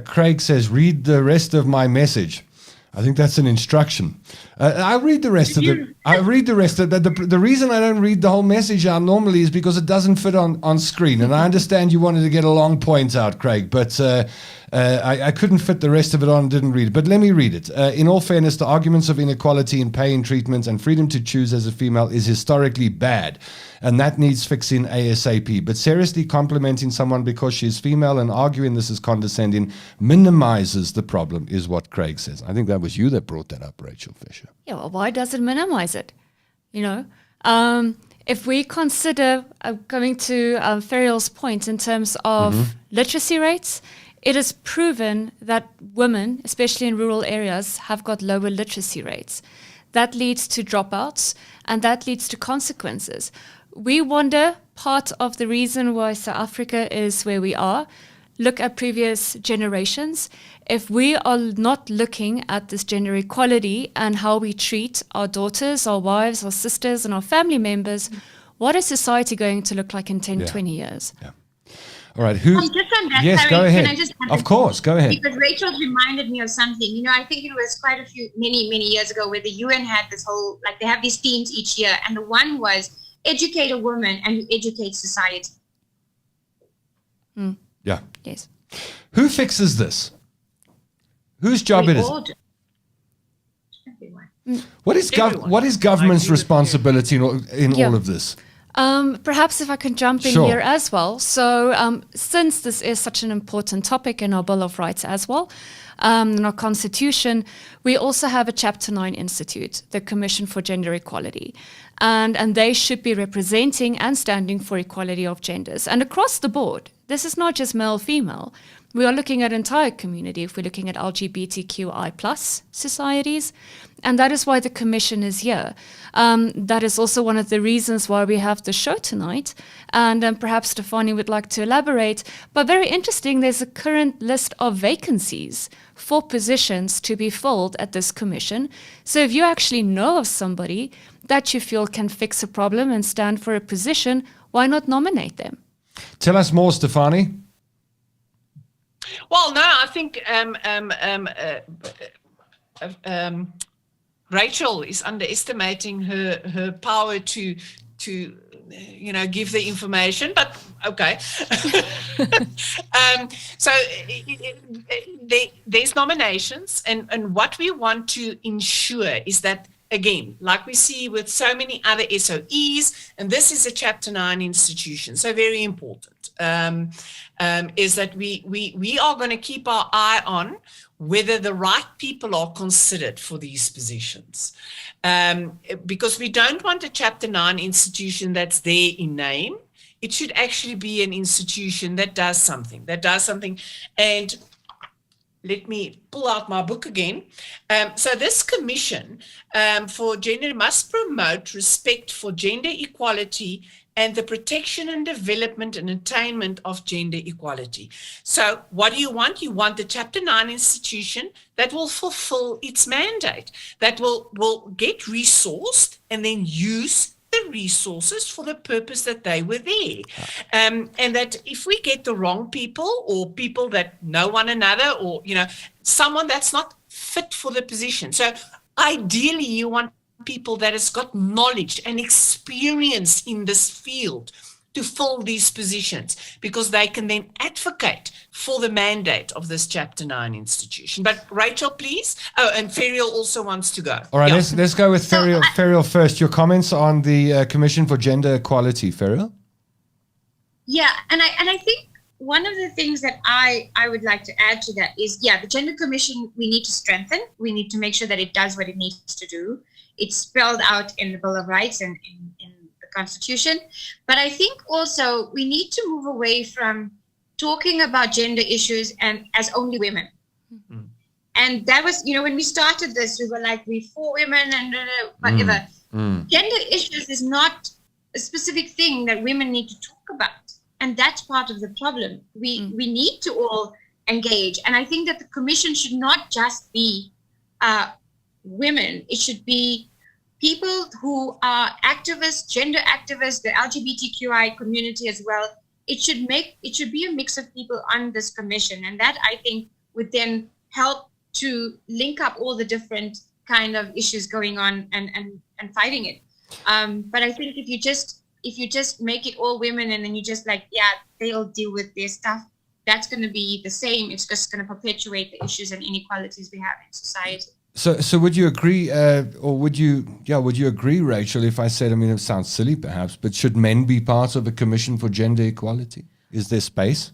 Craig says, read the rest of my message. I think that's an instruction. I'll read the rest of it. I read the rest of it. The reason I don't read the whole message out normally is because it doesn't fit on screen. And I understand you wanted to get a long point out, Craig, but I couldn't fit the rest of it on and didn't read it. But let me read it. In all fairness, the arguments of inequality in pay and treatment and freedom to choose as a female is historically bad. And that needs fixing ASAP. But seriously complimenting someone because she's female and arguing this is condescending minimizes the problem, is what Craig says. I think that was you that brought that up, Rachel Fisher. Yeah, well, why does it minimize it? You know, if we consider, going to Ferial's point in terms of literacy rates, it is proven that women, especially in rural areas, have got lower literacy rates. That leads to dropouts, and that leads to consequences. We wonder, part of the reason why South Africa is where we are, look at previous generations. If we are not looking at this gender equality and how we treat our daughters, our wives, our sisters, and our family members, what is society going to look like in 10, 20 years? Yeah. All right. Just on that, yes, sorry, go ahead. Can I just of course, go ahead. Because Rachel reminded me of something. You know, I think it was quite many years ago where the UN had this whole, like they have these themes each year. And the one was educate a woman and you educate society. Yeah. Yes. Who fixes this? Whose job it is? Everyone. What is government's responsibility in all of this? Perhaps if I can jump in here as well. So since this is such an important topic in our Bill of Rights as well, in our Constitution, we also have a Chapter 9 institute, the Commission for Gender Equality. And they should be representing and standing for equality of genders. And across the board, this is not just male-female. We are looking at entire community if we're looking at LGBTQI plus societies. And that is why the commission is here. That is also one of the reasons why we have the show tonight. And perhaps Stefanie would like to elaborate. But very interesting, there's a current list of vacancies for positions to be filled at this commission. So if you actually know of somebody that you feel can fix a problem and stand for a position, why not nominate them? Tell us more, Stefanie. Well, no, I think Rachel is underestimating her power to give the information, but okay. So there's nominations, and what we want to ensure is that, again, like we see with so many other SOEs, and this is a Chapter 9 institution, so very important, is that we are going to keep our eye on whether the right people are considered for these positions. Because we don't want a Chapter 9 institution that's there in name. It should actually be an institution that does something. And let me pull out my book again. So this commission for gender must promote respect for gender equality and the protection and development and attainment of gender equality. So what do you want? You want the Chapter 9 institution that will fulfill its mandate, that will get resourced and then use the resources for the purpose that they were there. And that if we get the wrong people, or people that know one another, or someone that's not fit for the position. So ideally you want people that has got knowledge and experience in this field to fill these positions, because they can then advocate for the mandate of this Chapter 9 institution. But Rachel, please. Oh, and Ferial also wants to go. All right, let's go with Ferial first. Your comments on the Commission for Gender Equality, Ferial? Yeah, and I think one of the things that I would like to add to that is, the Gender Commission, we need to strengthen. We need to make sure that it does what it needs to do. It's spelled out in the Bill of Rights and in the Constitution. But I think also we need to move away from talking about gender issues and as only women. Mm-hmm. And that was, when we started this, we were like, we for women and whatever. Gender issues is not a specific thing that women need to talk about. And that's part of the problem. We need to all engage. And I think that the commission should not just be women. It should be people who are activists, gender activists, the LGBTQI community as well. It should be a mix of people on this commission. And that, I think, would then help to link up all the different kind of issues going on and fighting it. But I think if you just make it all women and then you just they'll deal with their stuff, that's going to be the same. It's just going to perpetuate the issues and inequalities we have in society. So would you agree, would you agree, Rachel, if I said, it sounds silly perhaps, but should men be part of a commission for gender equality? Is there space?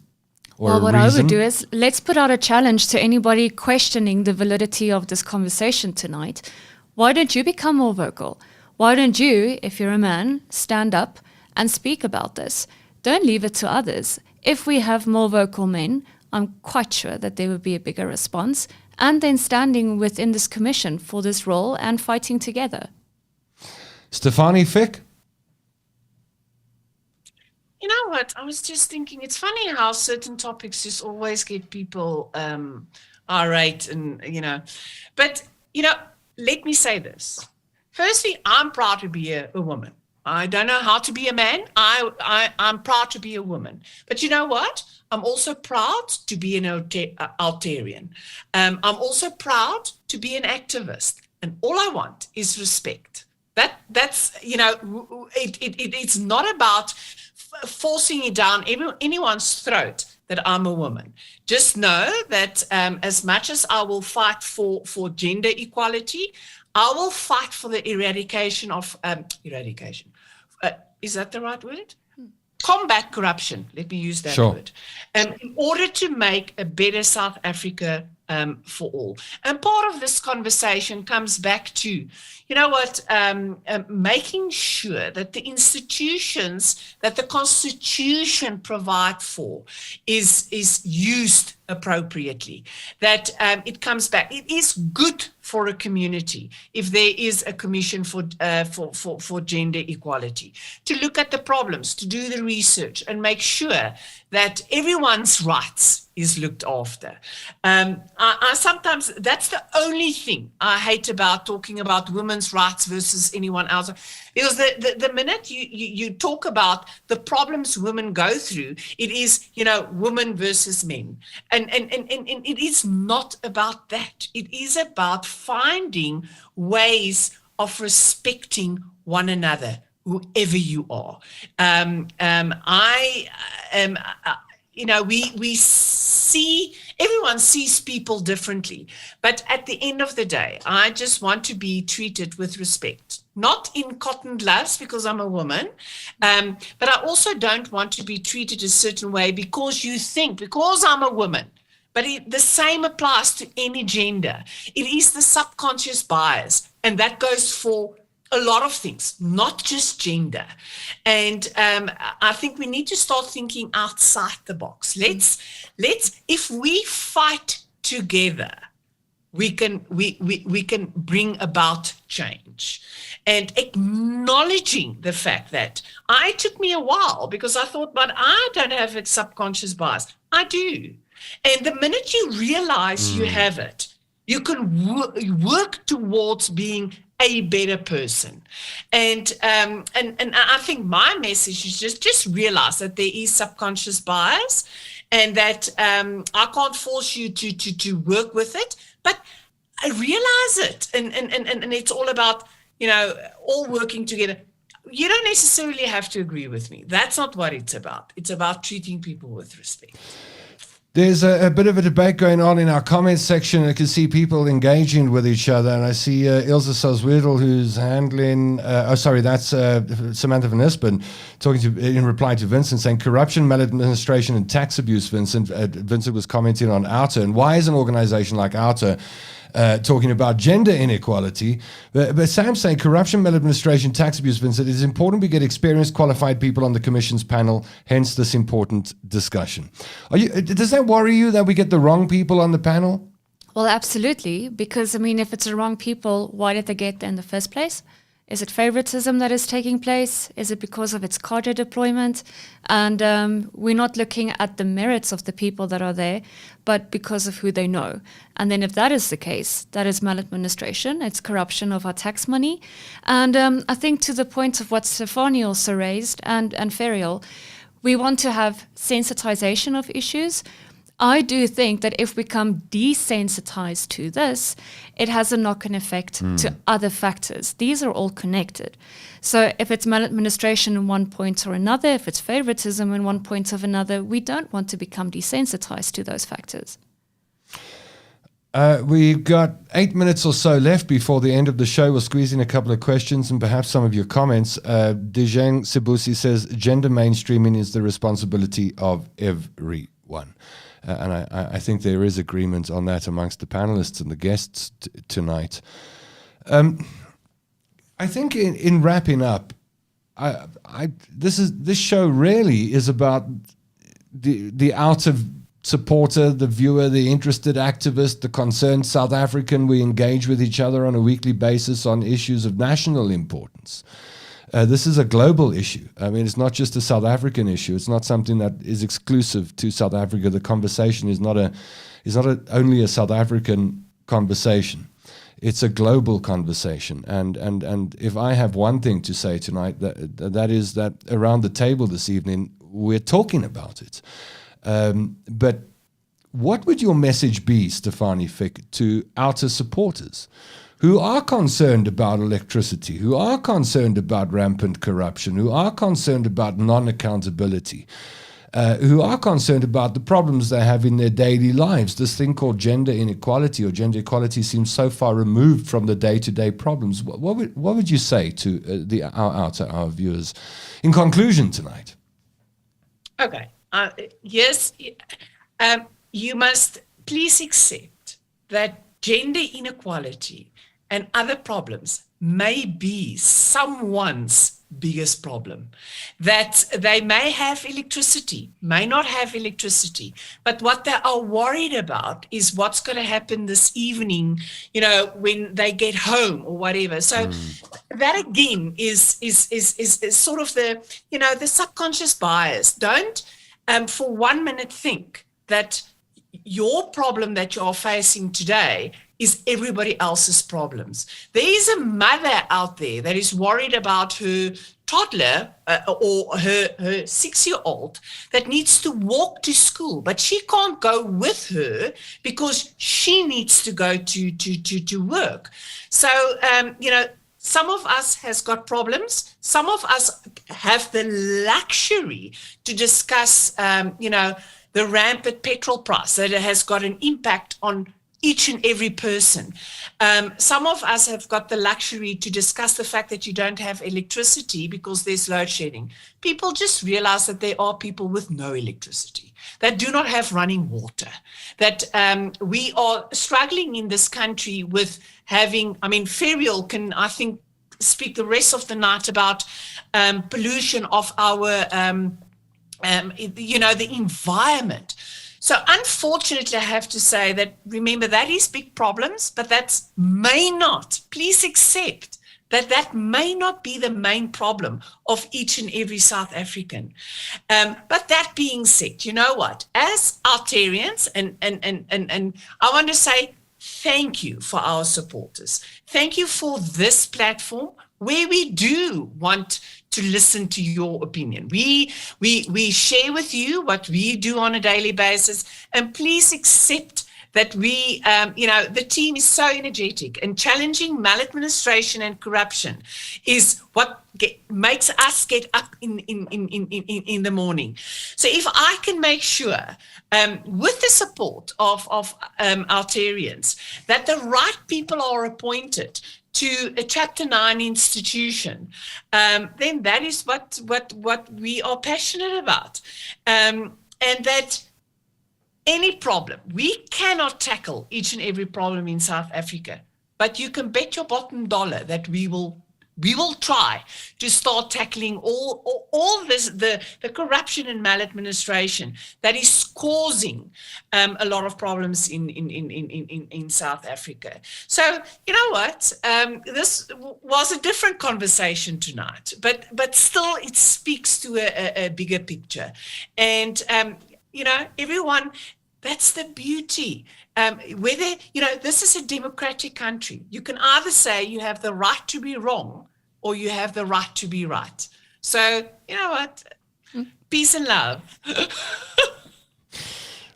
Or what I would do is, let's put out a challenge to anybody questioning the validity of this conversation tonight. Why don't you become more vocal? Why don't you, if you're a man, stand up and speak about this? Don't leave it to others. If we have more vocal men, I'm quite sure that there would be a bigger response, and then standing within this commission for this role and fighting together. Stefanie Fick? You know what? I was just thinking, it's funny how certain topics just always get people irate and, But, let me say this. Firstly, I'm proud to be a woman. I don't know how to be a man. I'm proud to be a woman. But you know what? I'm also proud to be an Altarian. I'm also proud to be an activist. And all I want is respect. That's it's not about forcing it down anyone's throat that I'm a woman. Just know that as much as I will fight for gender equality, I will fight for the eradication of is that the right word? Combat corruption. Let me use that word. In order to make a better South Africa for all. And part of this conversation comes back to, making sure that the institutions that the Constitution provides for is used appropriately, that it comes back. It is good for a community if there is a commission for gender equality, to look at the problems, to do the research, and make sure that everyone's rights is looked after. I sometimes, that's the only thing I hate about talking about women's rights versus anyone else, because the minute you talk about the problems women go through, it is, women versus men. And it is not about that. It is about finding ways of respecting one another, whoever you are. We see, everyone sees people differently, but at the end of the day, I just want to be treated with respect, not in cotton gloves because I'm a woman, but I also don't want to be treated a certain way because I'm a woman. But the same applies to any gender. It is the subconscious bias, and that goes for a lot of things, not just gender. And I think we need to start thinking outside the box. Let's if we fight together, we can bring about change. And acknowledging the fact that it took me a while because I thought, but I don't have a subconscious bias. I do. And the minute you realize you have it, you can work towards being a better person. And I think my message is just realize that there is subconscious bias, and that I can't force you to work with it, but I realize it. And it's all about, all working together. You don't necessarily have to agree with me. That's not what it's about. It's about treating people with respect. There's a bit of a debate going on in our comments section. I can see people engaging with each other, and I see Ilse Soswedel, who's handling, that's Samantha van Ispen, in reply to Vincent, saying corruption, maladministration, and tax abuse, Vincent. Vincent was commenting on Outer, and why is an organization like Outer talking about gender inequality? But Sam's saying corruption, maladministration, tax abuse, Vincent, it is important we get experienced, qualified people on the Commission's panel, hence this important discussion. Does that worry you that we get the wrong people on the panel? Well, absolutely, because, if it's the wrong people, why did they get there in the first place? Is it favoritism that is taking place? Is it because of its cadre deployment? And we're not looking at the merits of the people that are there, but because of who they know. And then if that is the case, that is maladministration, it's corruption of our tax money. And I think to the point of what Stefanie also raised, and Ferial, we want to have sensitization of issues. I do think that if we become desensitized to this, it has a knock-on effect to other factors. These are all connected. So if it's maladministration in one point or another, if it's favoritism in one point or another, we don't want to become desensitized to those factors. We've got 8 minutes or so left before the end of the show. We'll squeeze in a couple of questions and perhaps some of your comments. Dijeng Sibusi says, gender mainstreaming is the responsibility of everyone. And I think there is agreement on that amongst the panelists and the guests tonight. I think in wrapping up, this show really is about the outer supporter, the viewer, the interested activist, the concerned South African. We engage with each other on a weekly basis on issues of national importance. This is a global issue. It's not just a South African issue. It's not something that is exclusive to South Africa. The conversation is not only a South African conversation. It's a global conversation. And if I have one thing to say tonight, that is that around the table this evening, we're talking about it. But what would your message be, Stefanie Fick, to outer supporters who are concerned about electricity, who are concerned about rampant corruption, who are concerned about non-accountability, who are concerned about the problems they have in their daily lives? This thing called gender inequality or gender equality seems so far removed from the day-to-day problems. What would you say to our viewers in conclusion tonight? Okay. Yes, you must please accept that gender inequality and other problems may be someone's biggest problem. That they may have electricity, may not have electricity, but what they are worried about is what's going to happen this evening, when they get home or whatever. So that again is sort of the subconscious bias. Don't for 1 minute think that your problem that you're facing today is everybody else's problems. There is a mother out there that is worried about her toddler or her 6-year-old that needs to walk to school, but she can't go with her because she needs to go to work. So, some of us has got problems. Some of us have the luxury to discuss, the rampant petrol price that has got an impact on each and every person. Some of us have got the luxury to discuss the fact that you don't have electricity because there's load shedding. People just realize that there are people with no electricity, that do not have running water, that we are struggling in this country with having, Ferial can, I think, speak the rest of the night about pollution of our, the environment. So unfortunately, I have to say that, remember, that is big problems, but please accept that may not be the main problem of each and every South African. But that being said, you know what? As Altarians, and I want to say thank you for our supporters. Thank you for this platform where we do want to listen to your opinion. We share with you what we do on a daily basis, and please accept that we, the team is so energetic, and challenging maladministration and corruption is what makes us get up in the morning. So if I can make sure, with the support of Altarians, that the right people are appointed to a Chapter 9 institution, then that is what we are passionate about. And that any problem, we cannot tackle each and every problem in South Africa, but you can bet your bottom dollar that we will try to start tackling all this, the corruption and maladministration that is causing a lot of problems in South Africa. So you know what? This was a different conversation tonight, but still it speaks to a bigger picture. And everyone, that's the beauty. Whether, this is a democratic country. You can either say you have the right to be wrong or you have the right to be right. So, you know what? Peace and love.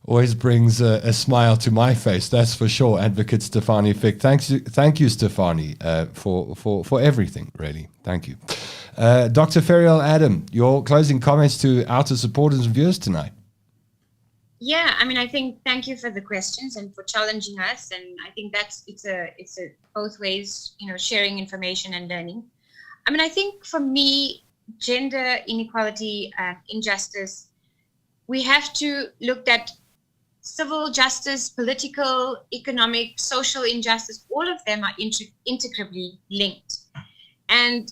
Always brings a smile to my face, that's for sure. Advocate Stefanie Fick. Thank you, Stefanie, for everything, really. Thank you. Dr. Ferial Adam, your closing comments to outer supporters and viewers tonight. Yeah, I think thank you for the questions and for challenging us. And I think it's a both ways, sharing information and learning. I think for me, gender inequality, injustice, we have to look at civil justice, political, economic, social injustice. All of them are integrably linked. And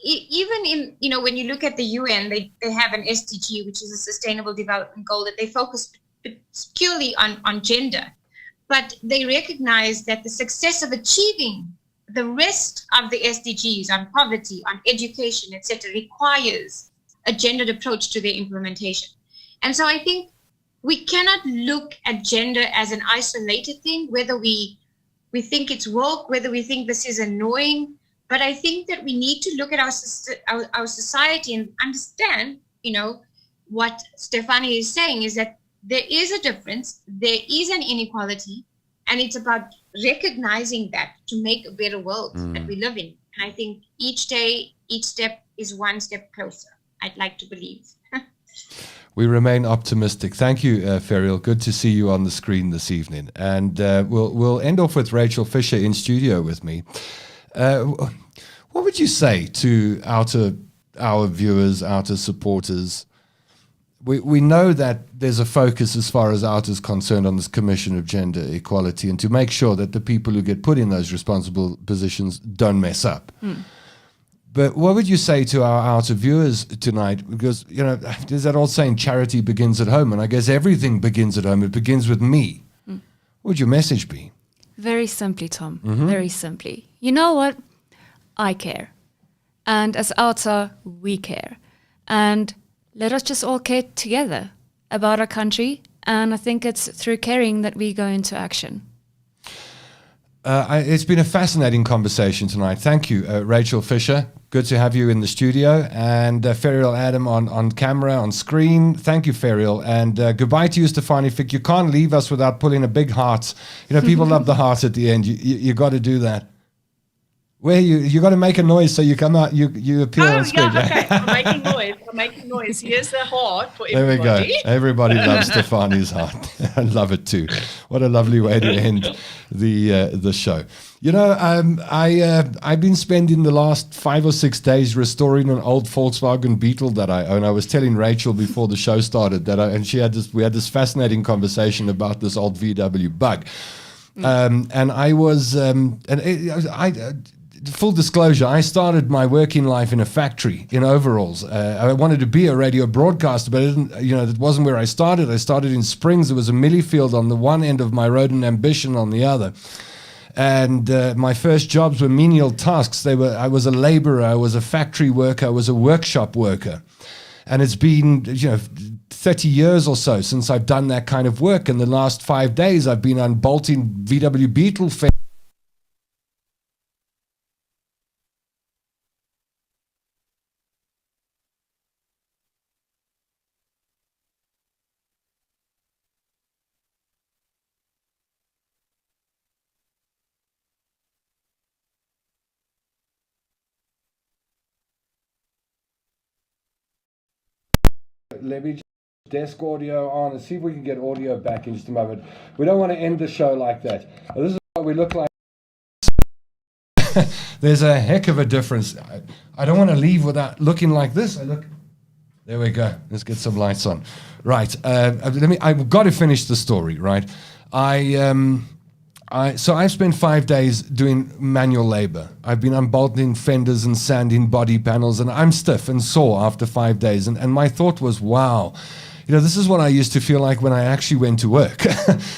even in, when you look at the UN, they have an SDG, which is a sustainable development goal, that they focus purely on gender. But they recognize that the success of achieving the rest of the SDGs on poverty, on education, etc., requires a gendered approach to their implementation. And so I think we cannot look at gender as an isolated thing, whether we think it's woke, whether we think this is annoying. But I think that we need to look at our society and understand, what Stefanie is saying is that there is a difference, there is an inequality, and it's about recognizing that to make a better world that we live in. And I think each day, each step is one step closer, I'd like to believe. We remain optimistic. Thank you, Ferial. Good to see you on the screen this evening. And we'll end off with Rachel Fisher in studio with me. What would you say to our viewers, outer supporters? we know that there's a focus as far as out is concerned on this Commission of Gender Equality, and to make sure that the people who get put in those responsible positions don't mess up. But what would you say to our outer viewers tonight? Because, there's that old saying, charity begins at home, and I guess everything begins at home. It begins with me. What would your message be? Very simply, Tom. Very simply. You know what? I care. And as outer, we care. And let us just all care together about our country. And I think it's through caring that we go into action. It's been a fascinating conversation tonight. Thank you, Rachel Fisher. Good to have you in the studio. And Ferial Adam on camera, on screen. Thank you, Ferial. And goodbye to you, Stefanie Fick. You can't leave us without pulling a big heart. People love the heart at the end. You got to do that. Where you got to make a noise so you come out, you appear on screen. Yeah, okay. I'm making noise. Here's the heart for everybody. There we go. Everybody loves Stefanie's heart. I love it too. What a lovely way to end the show. I've been spending the last 5 or 6 days restoring an old Volkswagen Beetle that I own. I was telling Rachel before the show started that, we had this fascinating conversation about this old VW Bug. And I was, full disclosure, I started my working life in a factory in overalls. I wanted to be a radio broadcaster, but that wasn't where I started. I started in Springs. There was a millie field on the one end of my road and ambition on the other. And my first jobs were menial tasks. I was a laborer, I was a factory worker, I was a workshop worker. And it's been, 30 years or so since I've done that kind of work. In the last 5 days, I've been unbolting VW Beetle Let me just desk audio on and see if we can get audio back in just a moment. We don't want to end the show like that. This is what we look like. There's a heck of a difference. I don't want to leave without looking like this. There we go. Let's get some lights on. Right. I've got to finish the story, right? So I've spent 5 days doing manual labor. I've been unbolting fenders and sanding body panels, and I'm stiff and sore after 5 days. And my thought was, wow, this is what I used to feel like when I actually went to work.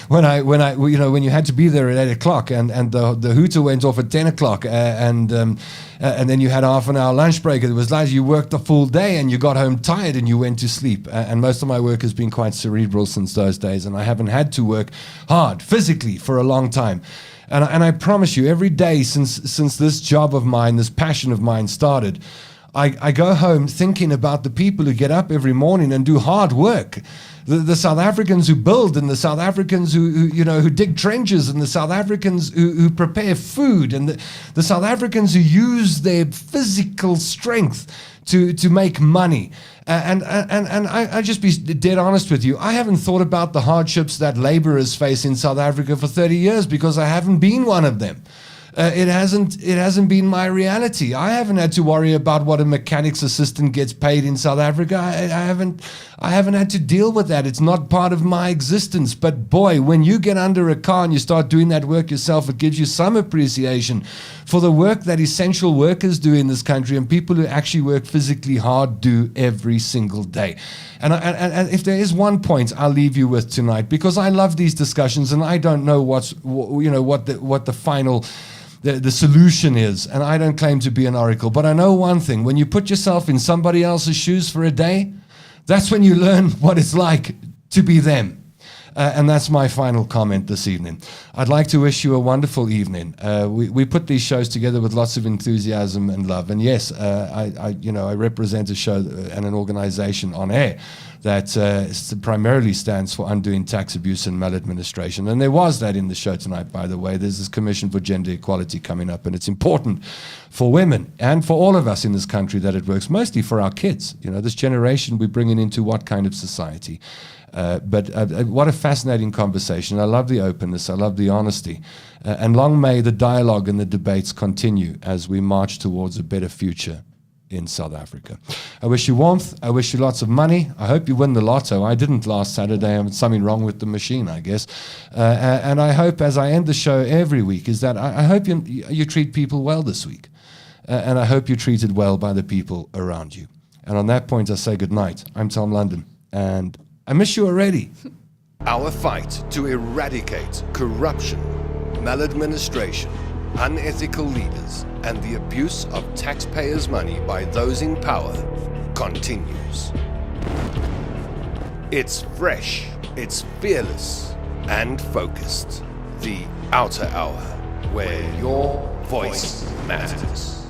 when you had to be there at 8 o'clock and the hooter went off at 10 o'clock and then you had half an hour lunch break. It was like you worked the full day and you got home tired and you went to sleep. And most of my work has been quite cerebral since those days, and I haven't had to work hard physically for a long time. And I promise you, every day since this job of mine, this passion of mine started, I go home thinking about the people who get up every morning and do hard work. The South Africans who build, and the South Africans who dig trenches, and the South Africans who prepare food, and the South Africans who use their physical strength to make money. And I just be dead honest with you. I haven't thought about the hardships that laborers face in South Africa for 30 years because I haven't been one of them. It hasn't been my reality. I haven't had to worry about what a mechanic's assistant gets paid in South Africa. I haven't had to deal with that. It's not part of my existence. But boy, when you get under a car and you start doing that work yourself, it gives you some appreciation for the work that essential workers do in this country and people who actually work physically hard do every single day. And if there is one point I'll leave you with tonight, because I love these discussions and I don't know what the final the solution is, and I don't claim to be an oracle, but I know one thing: when you put yourself in somebody else's shoes for a day, that's when you learn what it's like to be them. And that's my final comment this evening. I'd like to wish you a wonderful evening. We put these shows together with lots of enthusiasm and love. And yes, I represent a show and an organization on air that primarily stands for undoing tax abuse and maladministration. And there was that in the show tonight, by the way. There's this Commission for Gender Equality coming up, and it's important for women and for all of us in this country that it works, mostly for our kids. This generation we're bringing into what kind of society? But what a fascinating conversation. I love the openness. I love the honesty. And long may the dialogue and the debates continue as we march towards a better future in South Africa. I wish you warmth. I wish you lots of money. I hope you win the lotto. I didn't last Saturday. There's something wrong with the machine, I guess. And I hope, as I end the show every week, is that I hope you treat people well this week. And I hope you're treated well by the people around you. And on that point, I say good night. I'm Tom London, and I miss you already. Our fight to eradicate corruption, maladministration, unethical leaders, and the abuse of taxpayers' money by those in power continues. It's fresh, it's fearless, and focused. The Outer Hour, where your voice matters.